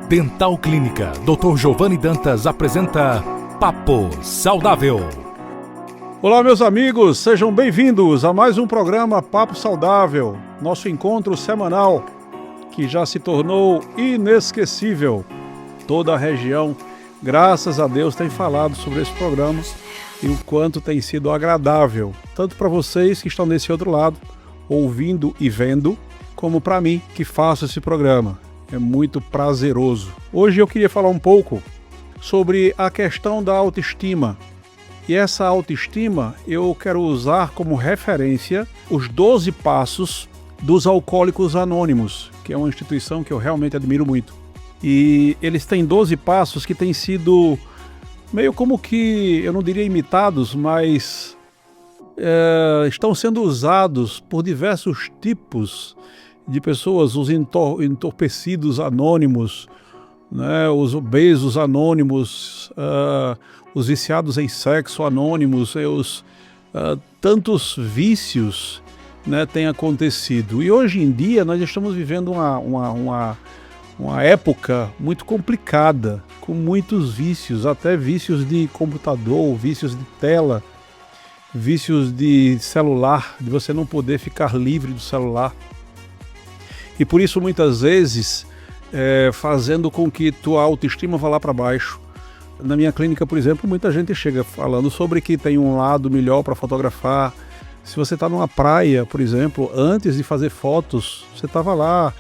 Dental Clínica Dr. Giovanni Dantas apresenta Papo Saudável. Olá, meus amigos, sejam bem-vindos a mais um programa Papo Saudável, nosso encontro semanal que já se tornou inesquecível. Toda a região, graças a Deus, tem falado sobre esse programa e o quanto tem sido agradável, tanto para vocês que estão desse outro lado, ouvindo e vendo, como para mim que faço esse programa. É muito prazeroso. Hoje eu queria falar um pouco sobre a questão da autoestima. E essa autoestima eu quero usar como referência os 12 passos dos Alcoólicos Anônimos, que é uma instituição que eu realmente admiro muito. E eles têm 12 passos que têm sido meio como que, eu não diria imitados, mas estão sendo usados por diversos tipos de pessoas, os entorpecidos anônimos, né, os obesos anônimos, os viciados em sexo anônimos, tantos vícios, né, têm acontecido. E hoje em dia nós estamos vivendo uma época muito complicada, com muitos vícios, até vícios de computador, vícios de tela, vícios de celular, de você não poder ficar livre do celular. E por isso, muitas vezes, fazendo com que tua autoestima vá lá para baixo. Na minha clínica, por exemplo, muita gente chega falando sobre que tem um lado melhor para fotografar. Se você está numa praia, por exemplo, antes de fazer fotos, você estava lá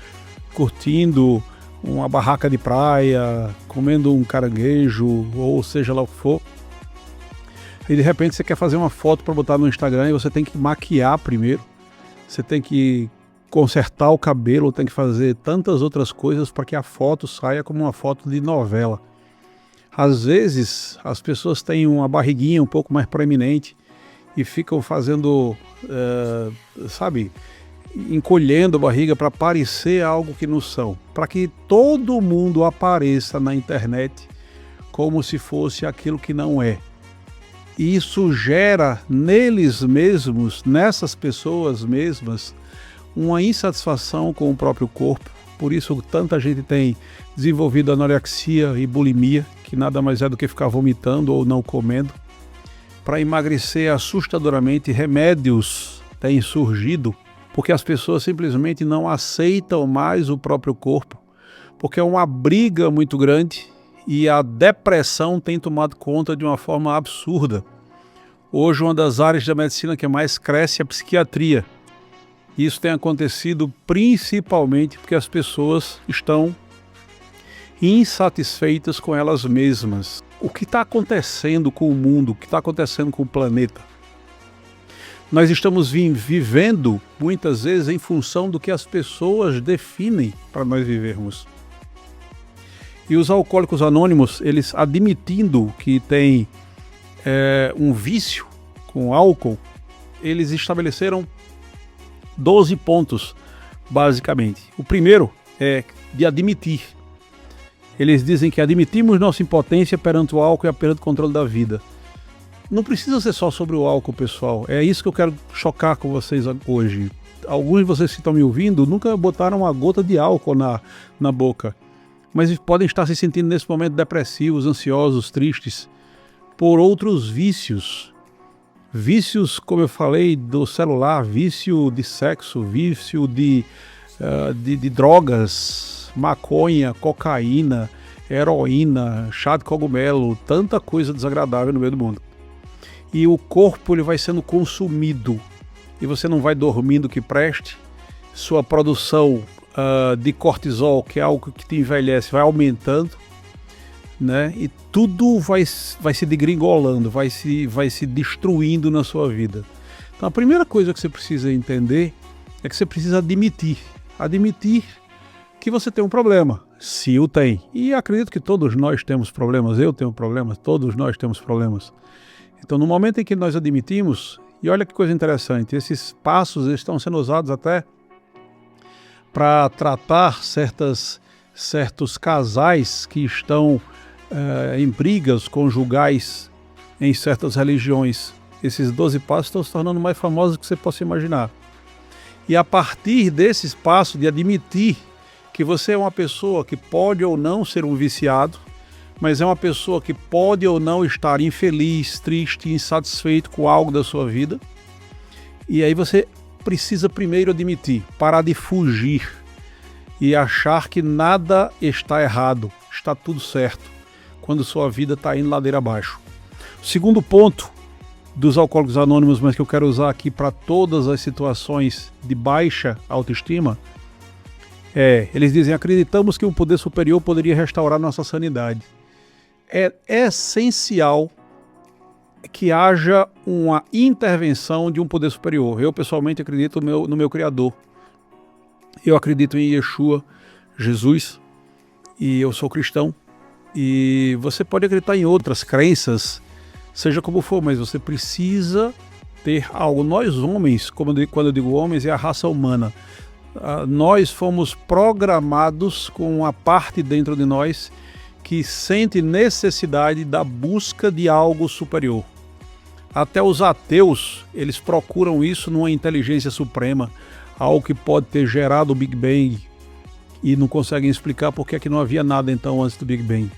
curtindo uma barraca de praia, comendo um caranguejo, ou seja lá o que for. E de repente você quer fazer uma foto para botar no Instagram e você tem que maquiar primeiro. Você tem que consertar o cabelo, tem que fazer tantas outras coisas para que a foto saia como uma foto de novela. Às vezes as pessoas têm uma barriguinha um pouco mais proeminente e ficam fazendo, encolhendo a barriga para parecer algo que não são, para que todo mundo apareça na internet como se fosse aquilo que não é. E isso gera neles mesmos, nessas pessoas mesmas, uma insatisfação com o próprio corpo. Por isso tanta gente tem desenvolvido anorexia e bulimia, que nada mais é do que ficar vomitando ou não comendo. Para emagrecer assustadoramente, remédios têm surgido, porque as pessoas simplesmente não aceitam mais o próprio corpo, porque é uma briga muito grande e a depressão tem tomado conta de uma forma absurda. Hoje uma das áreas da medicina que mais cresce é a psiquiatria. Isso tem acontecido principalmente porque as pessoas estão insatisfeitas com elas mesmas. O que está acontecendo com o mundo, o que está acontecendo com o planeta? Nós estamos vivendo muitas vezes em função do que as pessoas definem para nós vivermos. E os Alcoólicos Anônimos, eles admitindo que tem um vício com álcool, eles estabeleceram 12 pontos, basicamente. O primeiro é de admitir. Eles dizem que admitimos nossa impotência perante o álcool e perante o controle da vida. Não precisa ser só sobre o álcool, pessoal. É isso que eu quero chocar com vocês hoje. Alguns de vocês que estão me ouvindo nunca botaram uma gota de álcool na boca, mas podem estar se sentindo nesse momento depressivos, ansiosos, tristes, por outros vícios. Vícios, como eu falei, do celular, vício de sexo, vício de drogas, maconha, cocaína, heroína, chá de cogumelo, tanta coisa desagradável no meio do mundo. E o corpo ele vai sendo consumido e você não vai dormindo que preste, sua produção de cortisol, que é algo que te envelhece, vai aumentando, né? E tudo vai se degringolando, vai se destruindo na sua vida. Então a primeira coisa que você precisa entender é que você precisa admitir que você tem um problema, se o tem. E acredito que todos nós temos problemas, eu tenho problemas, todos nós temos problemas. Então no momento em que nós admitimos, e olha que coisa interessante, esses passos estão sendo usados até para tratar certos casais que estão em brigas conjugais em certas religiões. Esses 12 passos estão se tornando mais famosos do que você possa imaginar. E a partir desse espaço de admitir que você é uma pessoa que pode ou não ser um viciado, mas é uma pessoa que pode ou não estar infeliz, triste, insatisfeito com algo da sua vida. E aí você precisa primeiro admitir, parar de fugir e achar que nada está errado, está tudo certo, quando sua vida está indo ladeira abaixo. O segundo ponto dos Alcoólicos Anônimos, mas que eu quero usar aqui para todas as situações de baixa autoestima, eles dizem: acreditamos que um poder superior poderia restaurar nossa sanidade. É essencial que haja uma intervenção de um poder superior. Eu pessoalmente acredito no meu Criador. Eu acredito em Yeshua, Jesus, e eu sou cristão. E você pode acreditar em outras crenças, seja como for, mas você precisa ter algo. Nós homens, quando eu digo homens, é a raça humana. Nós fomos programados com uma parte dentro de nós que sente necessidade da busca de algo superior. Até os ateus, eles procuram isso numa inteligência suprema, algo que pode ter gerado o Big Bang, e não conseguem explicar por que é que não havia nada então antes do Big Bang.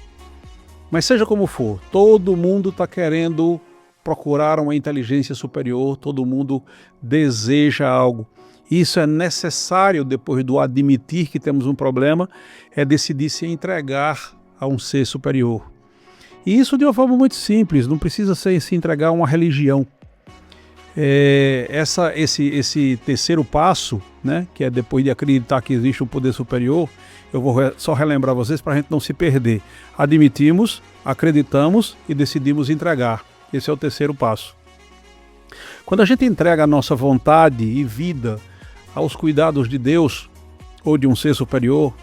Mas seja como for, todo mundo está querendo procurar uma inteligência superior, todo mundo deseja algo. Isso é necessário depois do admitir que temos um problema, é decidir se entregar a um ser superior. E isso de uma forma muito simples, não precisa se entregar a uma religião. Esse terceiro passo, né, que é depois de acreditar que existe um poder superior, eu vou só relembrar vocês para a gente não se perder. Admitimos, acreditamos e decidimos entregar. Esse é o terceiro passo. Quando a gente entrega a nossa vontade e vida aos cuidados de Deus ou de um ser superior,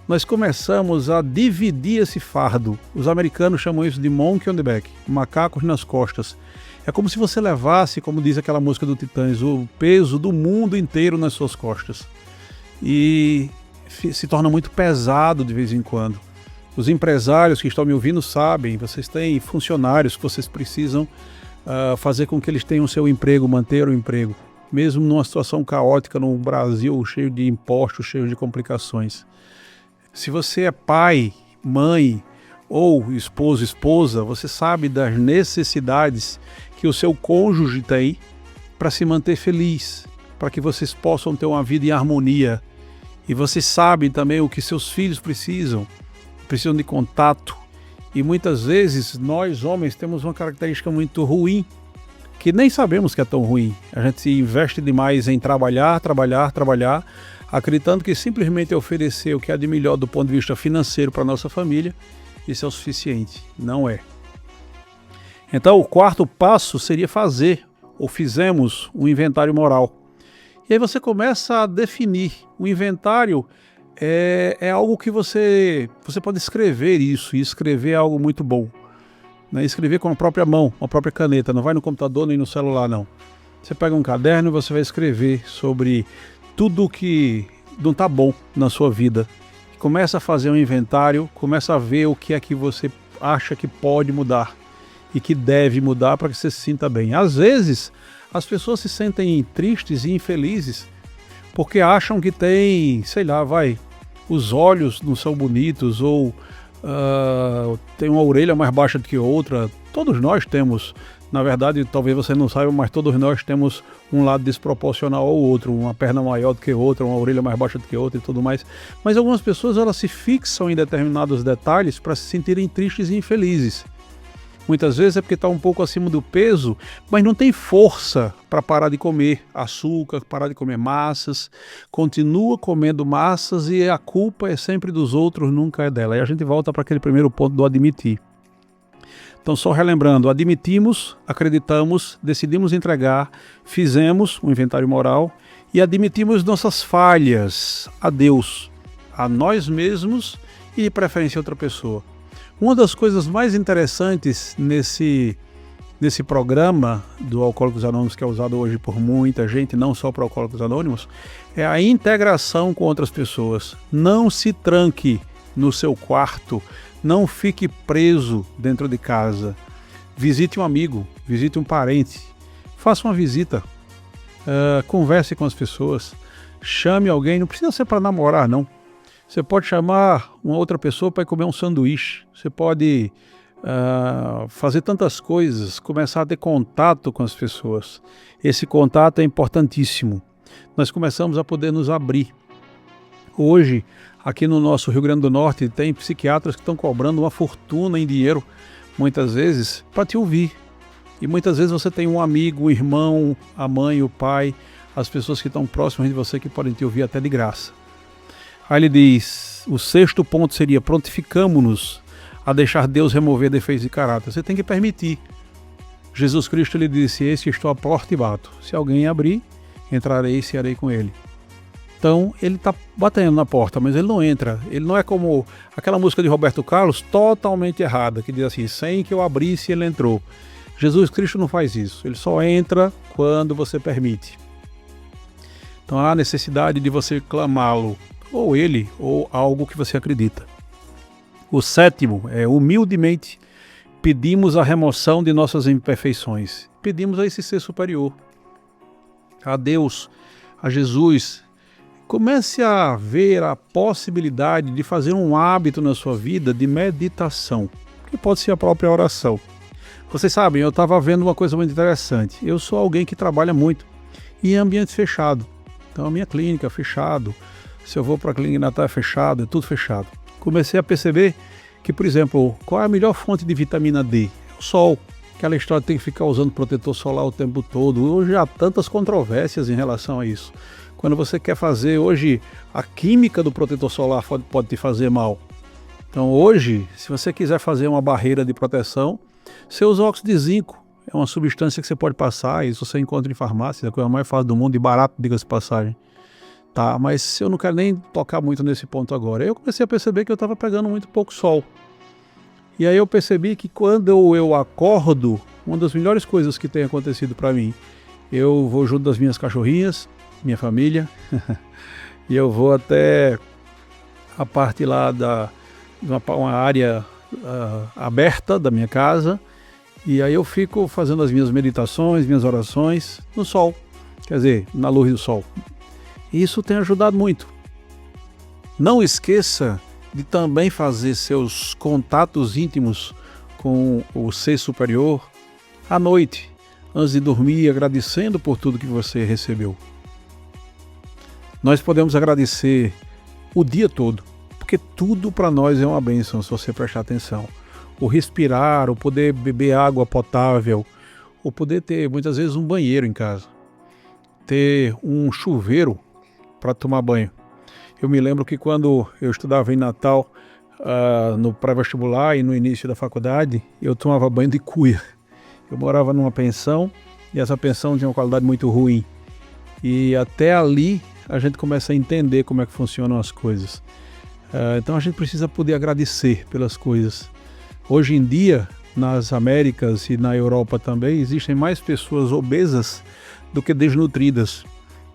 nós começamos a dividir esse fardo. Os americanos chamam isso de monkey on the back, macacos nas costas. É como se você levasse, como diz aquela música do Titãs, o peso do mundo inteiro nas suas costas. E se torna muito pesado de vez em quando. Os empresários que estão me ouvindo sabem, vocês têm funcionários que vocês precisam fazer com que eles tenham seu emprego, manter o emprego, mesmo numa situação caótica no Brasil, cheio de impostos, cheio de complicações. Se você é pai, mãe ou esposo, esposa, você sabe das necessidades que o seu cônjuge tem para se manter feliz, para que vocês possam ter uma vida em harmonia. E vocês sabem também o que seus filhos precisam de contato. E muitas vezes nós homens temos uma característica muito ruim, que nem sabemos que é tão ruim. A gente se investe demais em trabalhar, acreditando que simplesmente oferecer o que há de melhor do ponto de vista financeiro para a nossa família, isso é o suficiente. Não é. Então o quarto passo seria fizemos um inventário moral. E aí você começa a definir. O inventário é algo que você pode escrever isso, e escrever é algo muito bom. Né? Escrever com a própria mão, com a própria caneta, não vai no computador nem no celular, não. Você pega um caderno e você vai escrever sobre tudo que não está bom na sua vida. Começa a fazer um inventário, começa a ver o que é que você acha que pode mudar e que deve mudar para que você se sinta bem. Às vezes, as pessoas se sentem tristes e infelizes porque acham que tem, os olhos não são bonitos ou tem uma orelha mais baixa do que outra. Todos nós temos, na verdade, talvez você não saiba, mas todos nós temos um lado desproporcional ao outro, uma perna maior do que outra, uma orelha mais baixa do que outra e tudo mais. Mas algumas pessoas, elas se fixam em determinados detalhes para se sentirem tristes e infelizes. Muitas vezes é porque está um pouco acima do peso, mas não tem força para parar de comer açúcar, parar de comer massas, continua comendo massas e a culpa é sempre dos outros, nunca é dela. Aí a gente volta para aquele primeiro ponto do admitir. Então, só relembrando, admitimos, acreditamos, decidimos entregar, fizemos um inventário moral e admitimos nossas falhas a Deus, a nós mesmos e, de preferência, a outra pessoa. Uma das coisas mais interessantes nesse programa do Alcoólicos Anônimos, que é usado hoje por muita gente, não só para Alcoólicos Anônimos, é a integração com outras pessoas. Não se tranque no seu quarto, não fique preso dentro de casa. Visite um amigo, visite um parente, faça uma visita, converse com as pessoas, chame alguém, não precisa ser para namorar não. Você pode chamar uma outra pessoa para ir comer um sanduíche. Você pode fazer tantas coisas, começar a ter contato com as pessoas. Esse contato é importantíssimo. Nós começamos a poder nos abrir. Hoje, aqui no nosso Rio Grande do Norte, tem psiquiatras que estão cobrando uma fortuna em dinheiro, muitas vezes, para te ouvir. E muitas vezes você tem um amigo, um irmão, a mãe, o pai, as pessoas que estão próximas de você que podem te ouvir até de graça. Aí ele diz, o 6º ponto seria, prontificamo-nos a deixar Deus remover defeitos de caráter. Você tem que permitir. Jesus Cristo ele disse, eis que estou à porta e bato. Se alguém abrir, entrarei e cearei com ele. Então, ele está batendo na porta, mas ele não entra. Ele não é como aquela música de Roberto Carlos, totalmente errada, que diz assim, sem que eu abrisse, ele entrou. Jesus Cristo não faz isso. Ele só entra quando você permite. Então, há necessidade de você clamá-lo, ou ele, ou algo que você acredita. O 7º é, humildemente, pedimos a remoção de nossas imperfeições. Pedimos a esse ser superior, a Deus, a Jesus. Comece a ver a possibilidade de fazer um hábito na sua vida de meditação, que pode ser a própria oração. Vocês sabem, eu estava vendo uma coisa muito interessante. Eu sou alguém que trabalha muito em ambiente fechado. Então a minha clínica é fechado, se eu vou para a clínica natal é fechado, é tudo fechado. Comecei a perceber que, por exemplo, qual é a melhor fonte de vitamina D? É o sol. Aquela história de ter que ficar usando protetor solar o tempo todo. Hoje há tantas controvérsias em relação a isso. Quando você quer fazer, hoje, a química do protetor solar pode te fazer mal. Então hoje, se você quiser fazer uma barreira de proteção, você usa óxido de zinco. É uma substância que você pode passar, isso você encontra em farmácia, é a coisa mais fácil do mundo e barato, diga-se de passagem. Tá, mas eu não quero nem tocar muito nesse ponto agora. Eu comecei a perceber que eu estava pegando muito pouco sol. E aí eu percebi que quando eu acordo, uma das melhores coisas que tem acontecido para mim, eu vou junto das minhas cachorrinhas, minha família, e eu vou até a parte lá uma área aberta da minha casa, e aí eu fico fazendo as minhas meditações, minhas orações no sol, quer dizer, na luz do sol. E isso tem ajudado muito. Não esqueça de também fazer seus contatos íntimos com o ser superior à noite, antes de dormir, agradecendo por tudo que você recebeu. Nós podemos agradecer o dia todo, porque tudo para nós é uma bênção, se você prestar atenção. O respirar, o poder beber água potável, o poder ter muitas vezes um banheiro em casa, ter um chuveiro para tomar banho. Eu me lembro que quando eu estudava em Natal, no pré-vestibular e no início da faculdade, eu tomava banho de cuia. Eu morava numa pensão e essa pensão tinha uma qualidade muito ruim. E até ali a gente começa a entender como é que funcionam as coisas. Então a gente precisa poder agradecer pelas coisas. Hoje em dia, nas Américas e na Europa também, existem mais pessoas obesas do que desnutridas.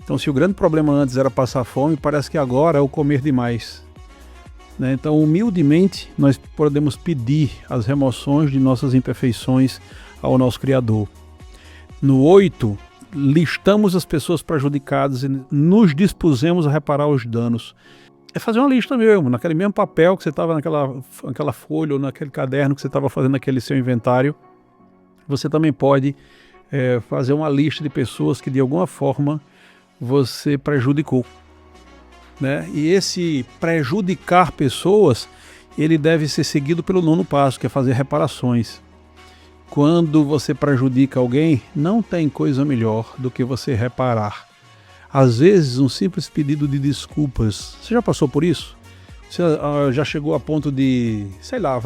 Então, se o grande problema antes era passar fome, parece que agora é o comer demais. Né? Então, humildemente, nós podemos pedir as remoções de nossas imperfeições ao nosso Criador. No 8, listamos as pessoas prejudicadas e nos dispusemos a reparar os danos. É fazer uma lista mesmo, naquele mesmo papel que você estava naquela folha ou naquele caderno que você estava fazendo aquele seu inventário. Você também pode fazer uma lista de pessoas que de alguma forma você prejudicou, né? E esse prejudicar pessoas, ele deve ser seguido pelo 9º passo, que é fazer reparações. Quando você prejudica alguém, não tem coisa melhor do que você reparar. Às vezes, um simples pedido de desculpas. Você já passou por isso? Você já chegou a ponto de, sei lá,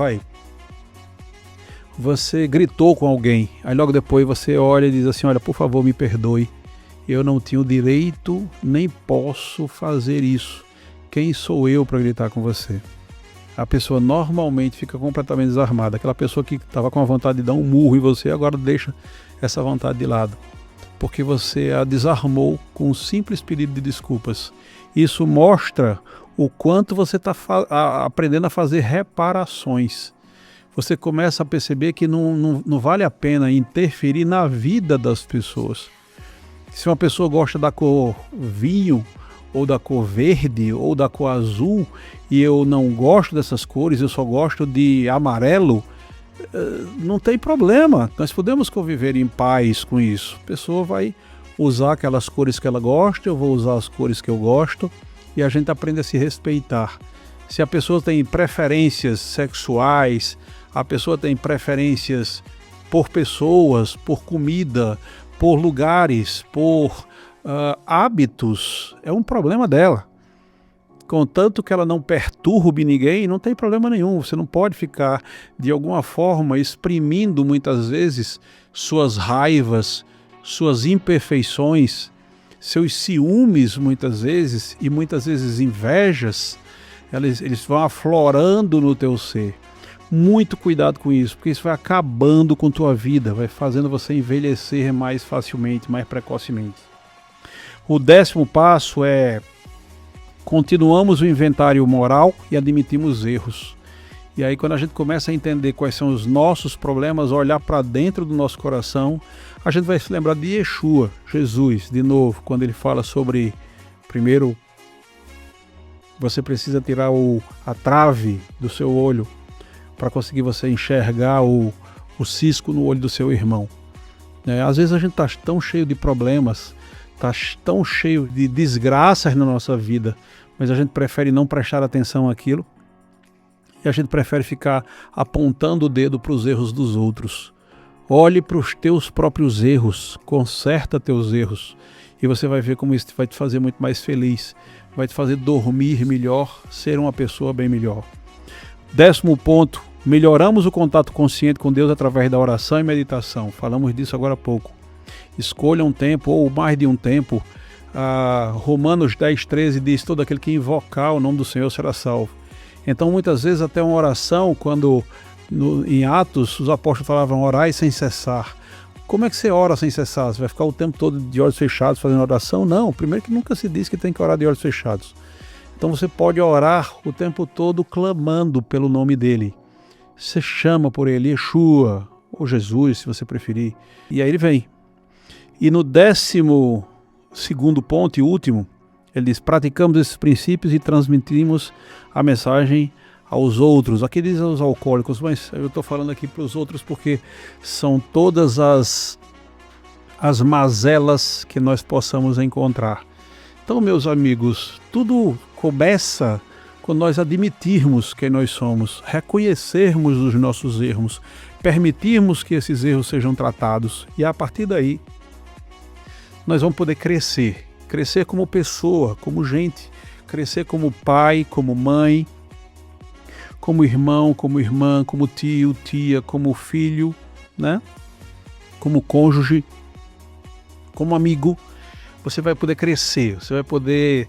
você gritou com alguém, aí logo depois você olha e diz assim, olha, por favor, me perdoe. Eu não tenho direito, nem posso fazer isso. Quem sou eu para gritar com você? A pessoa normalmente fica completamente desarmada. Aquela pessoa que estava com a vontade de dar um murro em você, agora deixa essa vontade de lado. Porque você a desarmou com um simples pedido de desculpas. Isso mostra o quanto você está aprendendo a fazer reparações. Você começa a perceber que não vale a pena interferir na vida das pessoas. Se uma pessoa gosta da cor vinho ou da cor verde, ou da cor azul, e eu não gosto dessas cores, eu só gosto de amarelo, não tem problema, nós podemos conviver em paz com isso. A pessoa vai usar aquelas cores que ela gosta, eu vou usar as cores que eu gosto, e a gente aprende a se respeitar. Se a pessoa tem preferências sexuais, a pessoa tem preferências por pessoas, por comida, por lugares, por hábitos, é um problema dela. Contanto que ela não perturbe ninguém, não tem problema nenhum. Você não pode ficar, de alguma forma, exprimindo muitas vezes suas raivas, suas imperfeições, seus ciúmes muitas vezes, e muitas vezes invejas, eles vão aflorando no teu ser. Muito cuidado com isso, porque isso vai acabando com tua vida, vai fazendo você envelhecer mais facilmente, mais precocemente. O 10º passo é: continuamos o inventário moral e admitimos erros. E aí, quando a gente começa a entender quais são os nossos problemas, olhar para dentro do nosso coração, a gente vai se lembrar de Yeshua, Jesus, de novo, quando ele fala sobre, primeiro, você precisa tirar a trave do seu olho para conseguir você enxergar o cisco no olho do seu irmão. Às vezes a gente está tão cheio de problemas, está tão cheio de desgraças na nossa vida, mas a gente prefere não prestar atenção àquilo e a gente prefere ficar apontando o dedo para os erros dos outros. Olhe para os teus próprios erros, conserta teus erros e você vai ver como isso vai te fazer muito mais feliz, vai te fazer dormir melhor, ser uma pessoa bem melhor. 10º ponto, melhoramos o contato consciente com Deus através da oração e meditação. Falamos disso agora há pouco. Escolha um tempo ou mais de um tempo. Romanos 10:13 diz: todo aquele que invocar o nome do Senhor será salvo. Então muitas vezes até uma oração, quando em Atos os apóstolos falavam orai sem cessar. Como é que você ora sem cessar? Você vai ficar o tempo todo de olhos fechados fazendo oração? Não, primeiro que nunca se diz que tem que orar de olhos fechados. Então você pode orar o tempo todo clamando pelo nome dele. Você chama por ele, Yeshua, ou Jesus, se você preferir, e aí ele vem. E no 12º ponto e último, ele diz: praticamos esses princípios e transmitimos a mensagem aos outros. Aqui diz aos alcoólicos, mas eu estou falando aqui para os outros porque são todas as mazelas que nós possamos encontrar. Então, meus amigos, tudo começa quando nós admitirmos quem nós somos, reconhecermos os nossos erros, permitirmos que esses erros sejam tratados, e a partir daí nós vamos poder crescer como pessoa, como gente, crescer como pai, como mãe, como irmão, como irmã, como tio, tia, como filho, né? Como cônjuge, como amigo. Você vai poder crescer, você vai poder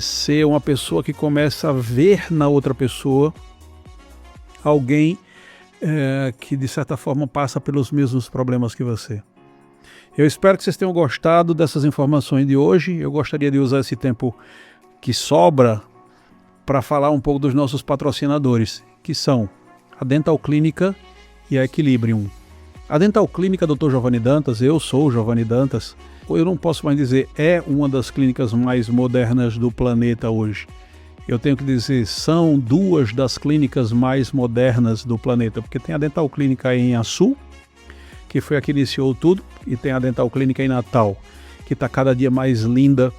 ser uma pessoa que começa a ver na outra pessoa alguém que de certa forma passa pelos mesmos problemas que você. Eu espero que vocês tenham gostado dessas informações de hoje. Eu gostaria de usar esse tempo que sobra para falar um pouco dos nossos patrocinadores, que são a Dental Clínica e a Equilibrium. A Dental Clínica Dr. Giovanni Dantas, eu sou o Giovanni Dantas, eu não posso mais dizer, é uma das clínicas mais modernas do planeta hoje. Eu tenho que dizer, são duas das clínicas mais modernas do planeta, porque tem a Dental Clínica em Açu, que foi a que iniciou tudo, e tem a Dental Clínica em Natal, que está cada dia mais linda,